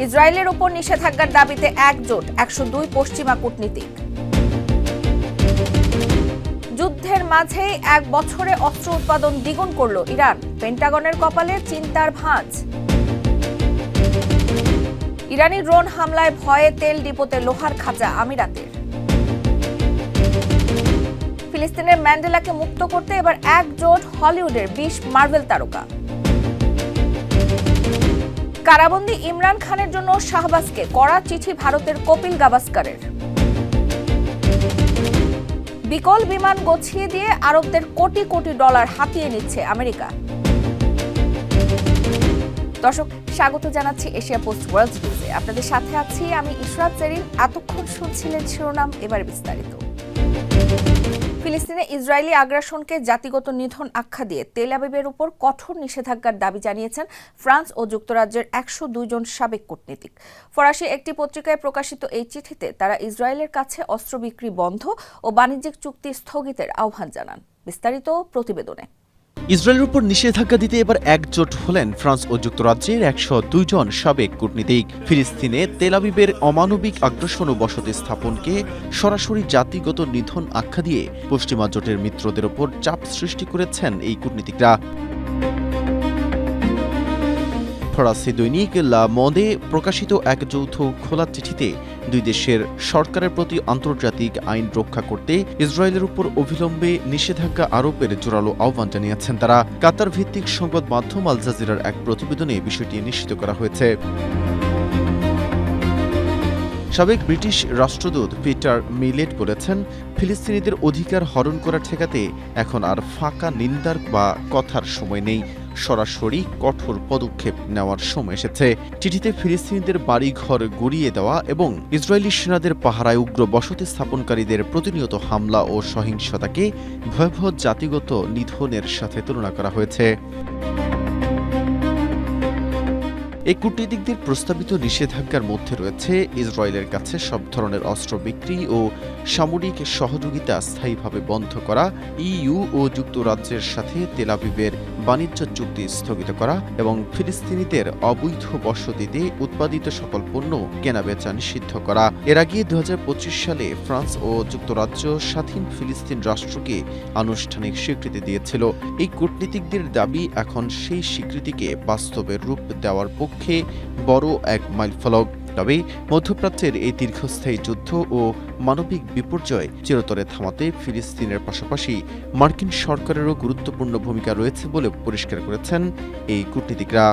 ইসরায়েলের উপর নিষেধাজ্ঞার দাবিতে একজোট 102 পশ্চিমা কূটনীতিক। যুদ্ধের মাঝেই 1 বছরে অস্ত্র উৎপাদন দ্বিগুণ করল ইরান, পেন্টাগনের কপালে চিন্তার ভাঁজ। ইরানি ড্রোন হামলায় ভয়ে তেল ডিপোতে লোহার খাঁচা আমিরাতের। ফিলিস্তিনের ম্যান্ডেলাকে মুক্ত করতে এবার একজোট হলিউডের 20 মার্ভেল তারকা। কারাবন্দী ইমরান খানের জন্য শাহবাজকে কড়া চিঠি ভারতের কপিল গাভাস্কারের। বিকল বিমান গছিয়ে দিয়ে আরবদের কোটি কোটি ডলার হাতিয়ে নিচ্ছে আমেরিকা। দর্শক, স্বাগত জানাচ্ছি এশিয়া পোস্ট ওয়ার্ল্ড নিউজে। আপনাদের সাথে আছি আমি ইশরাত জেরিন। এতক্ষণ শুনছিলেন শিরোনাম, এবার বিস্তারিত। ফিলিস্তিনে ইসরায়েলি আগ্রাসনকে জাতিগত নিধন আখ্যা দিয়ে তেল আবিবের উপর কঠোর নিষেধাজ্ঞার দাবি জানিয়েছেন ফ্রান্স ও যুক্তরাজ্যের 102 জন সাবেক কূটনীতিক। ফরাসি একটি পত্রিকায় প্রকাশিত এই চিঠিতে তারা ইসরায়েলের কাছে অস্ত্র বিক্রি বন্ধ ও বাণিজ্যিক চুক্তি স্থগিতের আহ্বান জানান। বিস্তারিত প্রতিবেদনে। ইসরায়েলের উপর নিষেধাজ্ঞা দিতে এবার একজোট হলেন ফ্রান্স ও যুক্তরাজ্যের 102 জন সাবেক কূটনীতিক। ফিলিস্তিনে তেল আবিবের অমানবিক আগ্রাসন ও বসতি স্থাপনকে সরাসরি জাতিগত নিধন আখ্যা দিয়ে পশ্চিমা জোটের মিত্রদের ওপর চাপ সৃষ্টি করেছেন এই কূটনীতিকরা। ফরাসি দৈনিক লা মন্দে প্রকাশিত এক যৌথ খোলা চিঠিতে দুই দেশের সরকারের প্রতি আন্তর্জাতিক আইন রক্ষা করতে ইসরায়েলের উপর অবিলম্বে নিষেধাজ্ঞা আরোপের জোরালো আহ্বান জানিয়েছেন তারা। কাতার ভিত্তিক সংবাদ মাধ্যম আল জাজিরার এক প্রতিবেদনে বিষয়টি নিশ্চিত করা হয়েছে। সাবেক ব্রিটিশ রাষ্ট্রদূত পিটার মিলেট বলেছেন, ফিলিস্তিনিদের অধিকার হরণ করা ঠেকাতে এখন আর ফাঁকা নিন্দার বা কথার সময় নেই, সরাসরি কঠোর পদক্ষেপ নেওয়ার সময় এসেছে। চিঠিতে ফিলিস্তিনিদের বাড়িঘর গুড়িয়ে দেওয়া এবং ইসরায়েলি সেনাদের পাহারায় উগ্র বসতি স্থাপনকারীদের প্রতিনিয়ত হামলা ও সহিংসতাকে ভয়াবহ জাতিগত নিধনের সাথে তুলনা করা হয়েছে। এই কূটনীতিকদের প্রস্তাবিত নিষেধাজ্ঞার মধ্যে রয়েছে ইসরায়েলের কাছে সব ধরনের অস্ত্র বিক্রি ও সামরিক সহযোগিতা স্থায়ীভাবে বন্ধ করা, ইইউ ও যুক্তরাজ্যের সাথে তেল আবিবের বাণিজ্য চুক্তি স্থগিত করা এবং ফিলিস্তিনিদের অবৈধ বসতিতে উৎপাদিত সকল পণ্য কেনাবেচা নিষিদ্ধ করা। এর আগে 2025 সালে ফ্রান্স ও যুক্তরাজ্য স্বাধীন ফিলিস্তিন রাষ্ট্রকে আনুষ্ঠানিক স্বীকৃতি দিয়েছিল। এই কূটনীতিকদের দাবি এখন সেই স্বীকৃতিকে বাস্তবের রূপ দেওয়ার পক্ষে বড় এক মাইলফলক। তবে মধ্যপ্রাচ্যের এই দীর্ঘস্থায়ী যুদ্ধ ও মানবিক বিপর্যয় চিরতরে থামাতে ফিলিস্তিনের পাশাপাশি মার্কিন সরকারেরও গুরুত্বপূর্ণ ভূমিকা রয়েছে বলে পরিষ্কার করেছেন এই কূটনীতিকরা।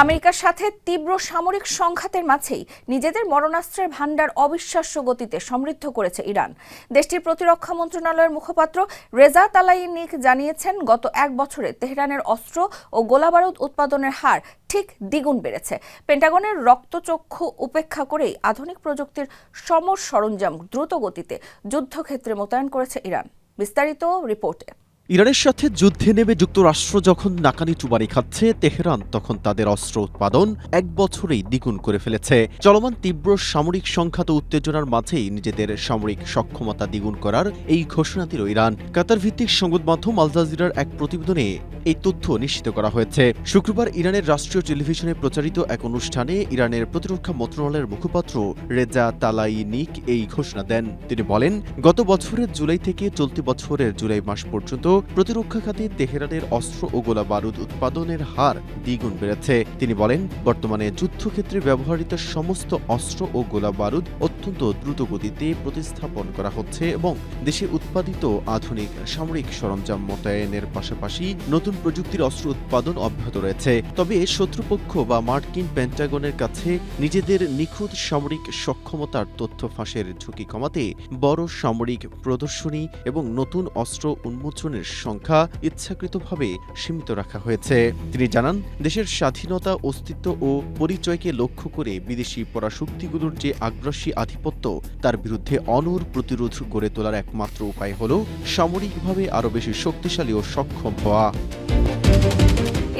আমেরিকার সাথে তীব্র সামরিক সংঘাতের মাঝেই নিজেদের মরণাস্ত্রের ভান্ডার অবিশ্বাস্য গতিতে সমৃদ্ধ করেছে ইরান। দেশটির প্রতিরক্ষা মন্ত্রণালয়ের মুখপাত্র রেজা তালাইনিক জানিয়েছেন, গত 1 বছরে তেহরানের অস্ত্র ও গোলাবারুদ উৎপাদনের হার ঠিক দ্বিগুণ বেড়েছে। পেন্টাগনের রক্তচক্ষু উপেক্ষা করেই আধুনিক প্রযুক্তির সমর সরঞ্জাম দ্রুত গতিতে যুদ্ধক্ষেত্রে মোতায়েন করেছে ইরান। বিস্তারিত রিপোর্টে। ইরানের সাথে যুদ্ধে নেমে যুক্তরাষ্ট্র যখন নাকানি চুবানি খাচ্ছে, তেহরান তখন তাদের অস্ত্র উৎপাদন 1 বছরেই দ্বিগুণ করে ফেলেছে। চলমান তীব্র সামরিক সংঘাত উত্তেজনার মাঝেই নিজেদের সামরিক সক্ষমতা দ্বিগুণ করার এই ঘোষণা দিল ইরান। কাতার ভিত্তিক সংবাদ মাধ্যম আল জাজিরার এক প্রতিবেদনে এই তথ্য নিশ্চিত করা হয়েছে। শুক্রবার ইরানের রাষ্ট্রীয় টেলিভিশনে প্রচারিত এক অনুষ্ঠানে ইরানের প্রতিরক্ষা মন্ত্রণালয়ের মুখপাত্র রেজা তালাইনিক এই ঘোষণা দেন। তিনি বলেন, গত বছরের জুলাই থেকে চলতি বছরের জুলাই মাস পর্যন্ত প্রতিরক্ষা খাতে তেহরানের অস্ত্র ও গোলা বারুদ উৎপাদনের হার দ্বিগুণ বেড়েছে। তিনি বলেন, বর্তমানে যুদ্ধক্ষেত্রে ব্যবহৃত সমস্ত অস্ত্র ও গোলা বারুদ অত্যন্ত দ্রুত গতিতে প্রতিস্থাপন করা হচ্ছে এবং দেশে উৎপাদিত আধুনিক সামরিক সরঞ্জাম মোতায়েনের পাশাপাশি নতুন প্রযুক্তির অস্ত্র উৎপাদন অব্যাহত রয়েছে। তবে শত্রুপক্ষ বা মার্কিন পেন্টাগনের কাছে নিজেদের নিখুঁত সামরিক সক্ষমতার তথ্য ফাঁসের ঝুঁকি কমাতে বড় সামরিক প্রদর্শনী এবং নতুন অস্ত্র উন্মোচনের সংখ্যা ইচ্ছাকৃতভাবে সীমিত রাখা হয়েছে। তিনি জানান, দেশের স্বাধীনতা, অস্তিত্ব ও পরিচয়কে লক্ষ্য করে বিদেশি পরাশক্তিগুলোর যে আগ্রাসী আধিপত্য, তার বিরুদ্ধে অনড় প্রতিরোধ গড়ে তোলার একমাত্র উপায় হল সামরিকভাবে আরও বেশি শক্তিশালী ও সক্ষম হওয়া।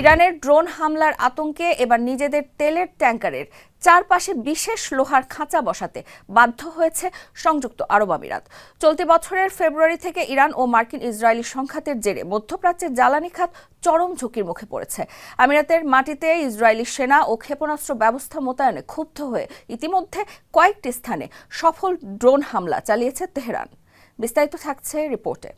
ইরানের ড্রোন হামলার আতঙ্কে এবার নিজেদের তেলের ট্যাঙ্কারের চারপাশে বিশেষ লোহার খাঁচা বসাতে বাধ্য হয়েছে সংযুক্ত আরব আমিরাত। চলতি বছরের ফেব্রুয়ারি থেকে ইরান ও মার্কিন ইসরায়েলি সংঘাতের জেরে মধ্যপ্রাচ্যের জ্বালানি খাত চরম ঝুঁকির মুখে পড়েছে। আমিরাতের মাটিতে ইসরায়েলি সেনা ও ক্ষেপণাস্ত্র ব্যবস্থা মোতায়েনে ক্ষুব্ধ হয়ে ইতিমধ্যে কয়েকটি স্থানে সফল ড্রোন হামলা চালিয়েছে তেহরান। বিস্তারিত থাকছে রিপোর্টে।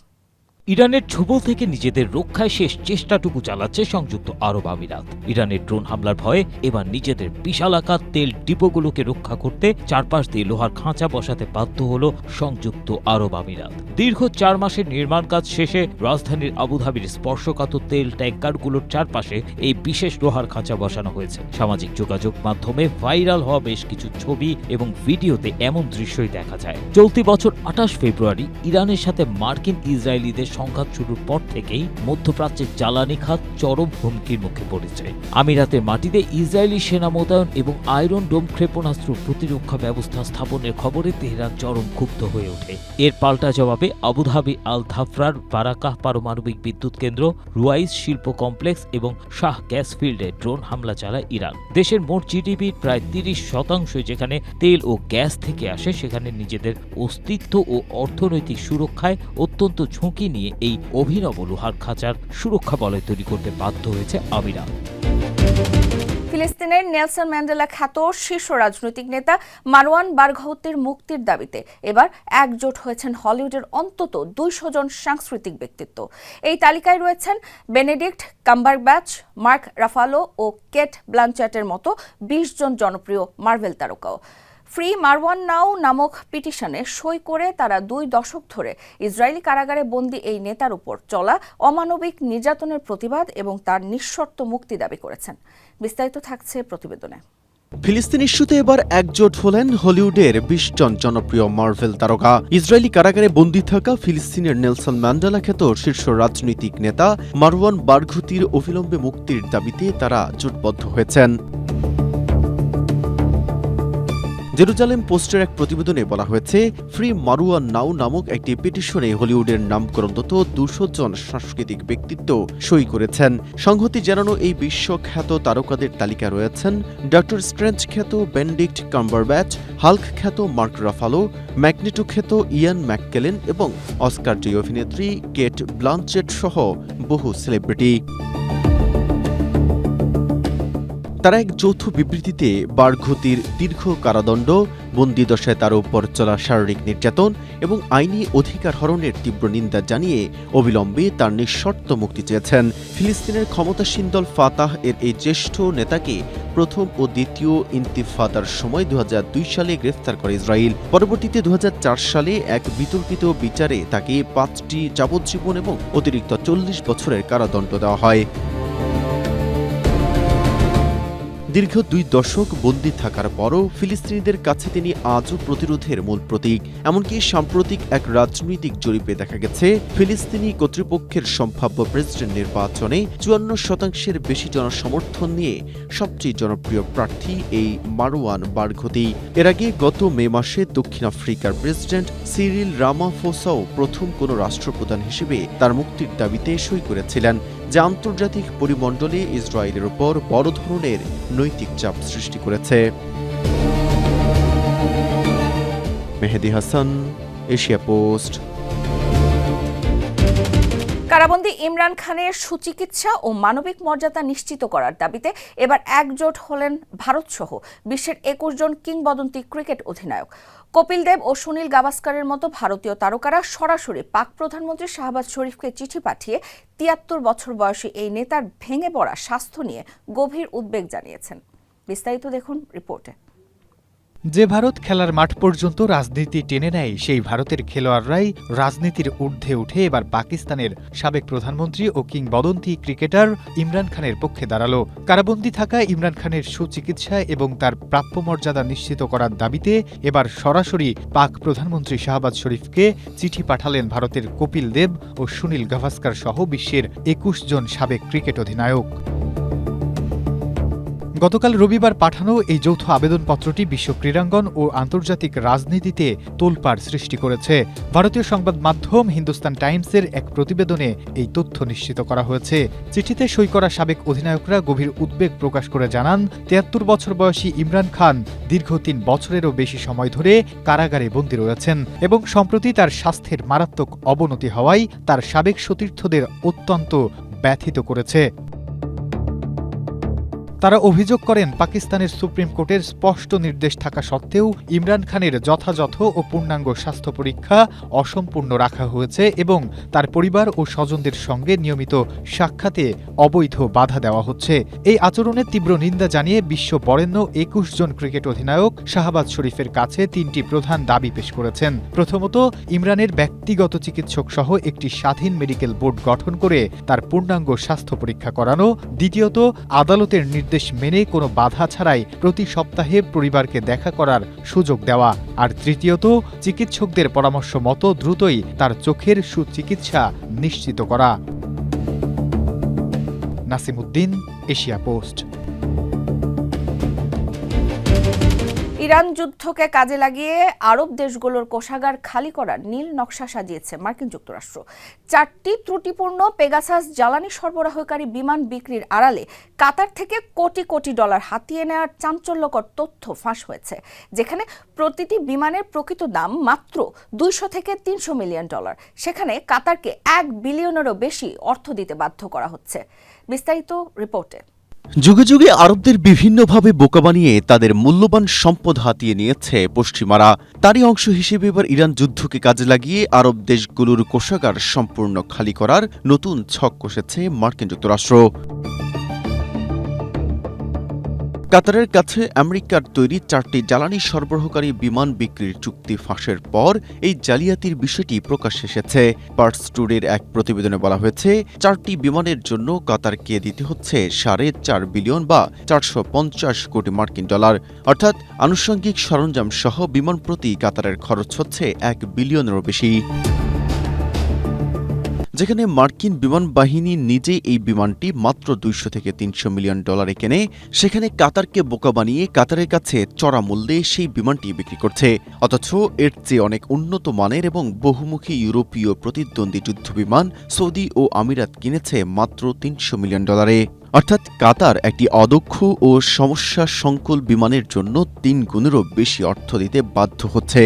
ইরানের ছোবল থেকে নিজেদের রক্ষায় শেষ চেষ্টাটুকু চালাচ্ছে সংযুক্ত আরব আমিরাত। ইরানের ড্রোন হামলার ভয়ে এবার নিজেদের বিশালাকার তেল ডিপোগুলোকে রক্ষা করতে চারপাশ দিয়ে লোহার খাঁচা বসাতে বাধ্য হল সংযুক্ত আরব আমিরাত। দীর্ঘ 4 মাসের নির্মাণ কাজ শেষে রাজধানীর আবুধাবির স্পর্শকাতর তেল ট্যাঙ্কারগুলোর চারপাশে এই বিশেষ লোহার খাঁচা বসানো হয়েছে। সামাজিক যোগাযোগ মাধ্যমে ভাইরাল হওয়া বেশ কিছু ছবি এবং ভিডিওতে এমন দৃশ্যই দেখা যায়। চলতি বছর 28 ফেব্রুয়ারি ইরানের সাথে মার্কিন ইসরায়েলিদের সংঘাত শুরুর পর থেকেই মধ্যপ্রাচ্যের জ্বালানি খাত চরম হুমকির মুখে পড়েছে। আমিরাতের মাটিতে ইসরায়েলি সেনা মোতায়েন এবং আয়রন ডোম ক্ষেপণাস্ত্র প্রতিরক্ষা ব্যবস্থা স্থাপনের খবরে তেহরান চরম ক্ষুব্ধ হয়ে ওঠে। এর পাল্টা জবাবে আবুধাবি আল ধাফরার বারাকাহ পারমাণবিক বিদ্যুৎ কেন্দ্র, রুয়াইজ শিল্প কমপ্লেক্স এবং শাহ গ্যাস ফিল্ডে ড্রোন হামলা চালায় ইরান। দেশের মোট জিডিপির প্রায় 30% যেখানে তেল ও গ্যাস থেকে আসে, সেখানে নিজেদের অস্তিত্ব ও অর্থনৈতিক সুরক্ষায় অত্যন্ত ঝুঁকি নিয়ে এই অভিনব লোহার খাঁচার সুরক্ষা বলয় তৈরি করতে বাধ্য হয়েছে আমিরাত। ফিলিস্তিনের নেলসন ম্যান্ডেলা খ্যাত শীর্ষ রাজনৈতিক নেতা মারওয়ান বারঘউতির মুক্তির দাবিতে এবার একজোট হয়েছেন হলিউডের অন্তত 200 জন সাংস্কৃতিক ব্যক্তিত্ব। এই তালিকায় রয়েছেন বেনেডিক্ট কাম্বারব্যাচ, মার্ক রাফালো ও কেট ব্লানচেটের মতো 20 জন জনপ্রিয় মার্ভেল তারকাও। ফ্রি মারওয়ান নাও নামক পিটিশনে সই করে তারা 2 দশক ধরে ইসরায়েলি কারাগারে বন্দী এই নেতার উপর চলা অমানবিক নির্যাতনের প্রতিবাদ এবং তার নিঃশর্ত মুক্তি দাবি করেছেন। বিস্তারিত থাকছে প্রতিবেদনে। ফিলিস্তিন ইস্যুতে এবার একজোট হলেন হলিউডের 20 জন জনপ্রিয় মার্ভেল তারকা। ইসরায়েলি কারাগারে বন্দী থাকা ফিলিস্তিনের নেলসন ম্যান্ডেলা খ্যাত শীর্ষ রাজনৈতিক নেতা মারওয়ান বারঘুতির অবিলম্বে মুক্তির দাবিতে তারা জোটবদ্ধ হয়েছেন। জেরুজালেম পোস্টের এক প্রতিবেদনে বলা হয়েছে, ফ্রি মারওয়ান নাও নামক একটি পিটিশনে হলিউডের নামকরণরত 200 জন সাংস্কৃতিক ব্যক্তিত্ব সই করেছেন। সংহতি জানানো এই বিশ্বখ্যাত তারকাদের তালিকা রয়েছেন ডক্টর স্ট্রেঞ্জ খ্যাত বেনেডিক্ট কাম্বারব্যাচ, হাল্ক খ্যাত মার্ক রাফালো, ম্যাগনেটো খ্যাত ইয়ান ম্যাককেলেন এবং অস্কার জয়ী অভিনেত্রী কেট ব্লানচেট সহ বহু সেলিব্রিটি। তারা এক যৌথ বিবৃতিতে বারঘুতির দীর্ঘ কারাদণ্ড, বন্দিদশায় তার উপর চলা শারীরিক নির্যাতন এবং আইনি অধিকার হরণের তীব্র নিন্দা জানিয়ে অবিলম্বে তার নিঃশর্ত মুক্তি চেয়েছেন। ফিলিস্তিনের ক্ষমতাসীন দল ফাতাহ এর এই জ্যেষ্ঠ নেতাকে প্রথম ও দ্বিতীয় ইন্তিফাদার সময় 2002 সালে গ্রেফতার করে ইসরায়েল। পরবর্তীতে 2004 সালে এক বিতর্কিত বিচারে তাকে 5টি যাবজ্জীবন এবং অতিরিক্ত 40 বছরের কারাদণ্ড দেওয়া হয়। দীর্ঘ 2 দশক বন্দী থাকার পরও ফিলিস্তিনিদের কাছে তিনি আজও প্রতিরোধের মূল প্রতীক। এমনকি সাম্প্রতিক এক রাজনৈতিক জরিপে দেখা গেছে, ফিলিস্তিনি কর্তৃপক্ষের সম্ভাব্য প্রেসিডেন্ট নির্বাচনে 54% বেশি জনসমর্থন নিয়ে সবচেয়ে জনপ্রিয় প্রার্থী এই মারওয়ান বারঘুতি। এর আগে গত মে মাসে দক্ষিণ আফ্রিকার প্রেসিডেন্ট সিরিল রামাফোসাও প্রথম কোনো রাষ্ট্রপ্রধান হিসেবে তার মুক্তির দাবিতে সই করেছিলেন, যা আন্তর্জাতিক পরিমণ্ডলে ইসরায়েলের উপর বড় ধরনের নৈতিক চাপ সৃষ্টি করেছে। মেহেদী হাসান, এশিয়া পোস্ট। কারাবন্দী ইমরান খানের সুচিকিৎসা ও মানবিক মর্যাদা নিশ্চিত করার দাবিতে এবার একজোট হলেন ভারতসহ বিশ্বের 21 জন কিংবদন্তি ক্রিকেট অধিনায়ক। কপিল দেব ও সুনীল গাভাস্কারের মতো ভারতীয় তারকারা সরাসরি পাক প্রধানমন্ত্রী শাহবাজ শরীফকে চিঠি পাঠিয়ে 73 বছর বয়সী এই নেতার ভেঙে পড়া স্বাস্থ্য নিয়ে গভীর উদ্বেগ জানিয়েছেন। বিস্তারিত দেখুন রিপোর্টে। যে ভারত খেলার মাঠ পর্যন্ত রাজনীতি টেনে নেয়, সেই ভারতের খেলোয়াড়রাই রাজনীতির ঊর্ধ্বে উঠে এবার পাকিস্তানের সাবেক প্রধানমন্ত্রী ও কিংবদন্তি ক্রিকেটার ইমরান খানের পক্ষে দাঁড়ালো। কারাবন্দী থাকা ইমরান খানের সুচিকিৎসা এবং তার প্রাপ্য মর্যাদা নিশ্চিত করার দাবিতে এবার সরাসরি পাক প্রধানমন্ত্রী শাহবাজ শরীফকে চিঠি পাঠালেন ভারতের কপিল দেব ও সুনীল গাভাস্কার সহ বিশ্বের 21 জন সাবেক ক্রিকেট অধিনায়ক। গতকাল রবিবার পাঠানো এই যৌথ আবেদনপত্রটি বিশ্ব ক্রীড়াঙ্গন ও আন্তর্জাতিক রাজনীতিতে তোলপাড় সৃষ্টি করেছে। ভারতীয় সংবাদ মাধ্যম হিন্দুস্তান টাইমসের এক প্রতিবেদনে এই তথ্য নিশ্চিত করা হয়েছে। চিঠিতে সই করা সাবেক অধিনায়করা গভীর উদ্বেগ প্রকাশ করে জানান, ৭৩ বছর বয়সী ইমরান খান দীর্ঘ ৩ বছরেরও বেশি সময় ধরে কারাগারে বন্দী রয়েছেন এবং সম্প্রতি তার স্বাস্থ্যের মারাত্মক অবনতি হওয়ায় তার সাবেক সতীর্থদের অত্যন্ত ব্যথিত করেছে। তারা অভিযোগ করেন, পাকিস্তানের সুপ্রিম কোর্টের স্পষ্ট নির্দেশ থাকা সত্ত্বেও ইমরান খানের যথাযথ ও পূর্ণাঙ্গ স্বাস্থ্য পরীক্ষা অসম্পূর্ণ রাখা হয়েছে এবং তার পরিবার ও স্বজনদের সঙ্গে নিয়মিত সাক্ষাতে অবৈধ বাধা দেওয়া হচ্ছে। এই আচরণের তীব্র নিন্দা জানিয়ে বিশ্ব বরেণ্য ২১ জন ক্রিকেট অধিনায়ক শাহবাজ শরীফের কাছে ৩টি প্রধান দাবি পেশ করেছেন। প্রথমত, ইমরানের ব্যক্তিগত চিকিৎসক সহ একটি স্বাধীন মেডিকেল বোর্ড গঠন করে তার পূর্ণাঙ্গ স্বাস্থ্য পরীক্ষা করানো। দ্বিতীয়ত, আদালতের নির্দেশ মেনে কোনো বাধা ছাড়াই প্রতি সপ্তাহে পরিবারকে দেখা করার সুযোগ দেওয়া। আর তৃতীয়ত, চিকিৎসকদের পরামর্শ মতো দ্রুতই তার চোখের সুচিকিৎসা নিশ্চিত করা। Nasimuddin, Asia post. ইরান যুদ্ধকে কাজে লাগিয়ে আরব দেশগুলোর কোষাগার খালি করার নীল নকশা সাজিয়েছে মার্কিন যুক্তরাষ্ট্র। 4টি ত্রুটিপূর্ণ পেগাসাস জ্বালানি সরবরাহকারী বিমান বিক্রির আড়ালে কাতার থেকে কোটি কোটি ডলার হাতিয়ে নেওয়ার চাঞ্চল্যকর তথ্য ফাঁস হয়েছে, যেখানে প্রতিটি বিমানের প্রকৃত দাম মাত্র 200 থেকে 300 মিলিয়ন ডলার। সেখানে কাতারকে 1 বিলিয়নেরও বেশি অর্থ দিতে বাধ্য করা হচ্ছে। বিস্তারিত রিপোর্টে। যুগে যুগে আরবদের বিভিন্নভাবে বোকা বানিয়ে তাদের মূল্যবান সম্পদ হাতিয়ে নিয়েছে পশ্চিমারা। তারই অংশ হিসেবে এবার ইরান যুদ্ধকে কাজে লাগিয়ে আরব দেশগুলোর কোষাগার সম্পূর্ণ খালি করার নতুন ছক কষেছে মার্কিন যুক্তরাষ্ট্র। কাতারের কাছে আমেরিকার তৈরি 4টি জ্বালানি সরবরাহকারী বিমান বিক্রির চুক্তি ফাঁসের পর এই জালিয়াতির বিষয়টি প্রকাশ্যে এসেছে। পার্টস টুডের এক প্রতিবেদনে বলা হয়েছে, 4টি বিমানের জন্য কাতারকে দিতে হচ্ছে 4.5 বিলিয়ন বা 450 কোটি মার্কিন ডলার, অর্থাৎ আনুষঙ্গিক সরঞ্জাম সহ বিমান প্রতি কাতারের খরচ হচ্ছে 1 বিলিয়নেরও বেশি। যেখানে মার্কিন বিমান বাহিনী নিজে এই বিমানটি মাত্র 200 থেকে 300 মিলিয়ন ডলারে কেনে, সেখানে কাতারকে বোকা বানিয়ে কাতারের কাছে চড়া মূল্যে সেই বিমানটি বিক্রি করছে। অথচ এর চেয়ে অনেক উন্নত মানের এবং বহুমুখী ইউরোপীয় প্রতিদ্বন্দ্বী যুদ্ধবিমান সৌদি ও আমিরাত কিনেছে মাত্র 300 মিলিয়ন ডলারে। অর্থাৎ কাতার একটি অদক্ষ ও সমস্যা সংকুল বিমানের জন্য 3 গুণেরও বেশি অর্থ দিতে বাধ্য হচ্ছে।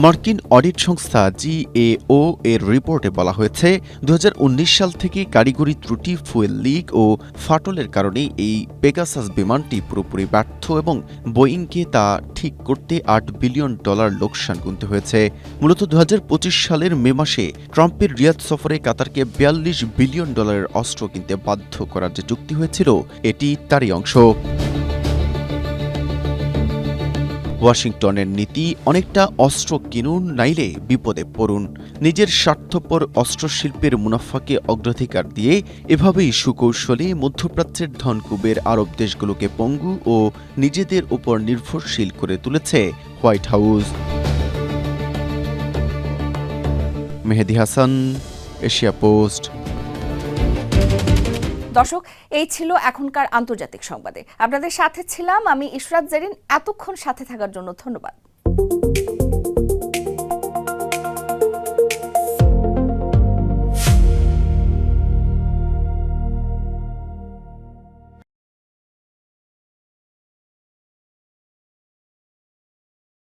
মার্কিন অডিট সংস্থা GAO এর রিপোর্টে বলা হয়েছে, 2019 সাল থেকে কারিগরি ত্রুটি, ফুয়েল লিক ও ফাটলের কারণে এই পেগাসাস বিমানটি পুরোপুরি ব্যর্থ এবং বোয়িংকে তা ঠিক করতে 8 বিলিয়ন ডলার লোকসান গুনতে হয়েছে। মূলত 2025 সালের মে মাসে ট্রাম্পের রিয়াদ সফরে কাতারকে 42 বিলিয়ন ডলারের অস্ত্র কিনতে বাধ্য করার যে চুক্তি হয়েছিল, এটি তারই অংশ। ওয়াশিংটনের নীতি অনেকটা অস্ত্র কিনুন, নাইলে বিপদে পড়ুন। নিজের স্বার্থপর অস্ত্রশিল্পের মুনাফাকে অগ্রাধিকার দিয়ে এভাবেই সুকৌশলে মধ্যপ্রাচ্যের ধনকুবের আরব দেশগুলোকে পঙ্গু ও নিজেদের উপর নির্ভরশীল করে তুলেছে হোয়াইট হাউস। মেহেদী হাসান, এশিয়া পোস্ট। দর্শক, এই ছিল এখনকার আন্তর্জাতিক সংবাদে। আপনাদের সাথে ছিলাম আমি ইশরাত জেরিন। এতক্ষণ সাথে থাকার জন্য ধন্যবাদ।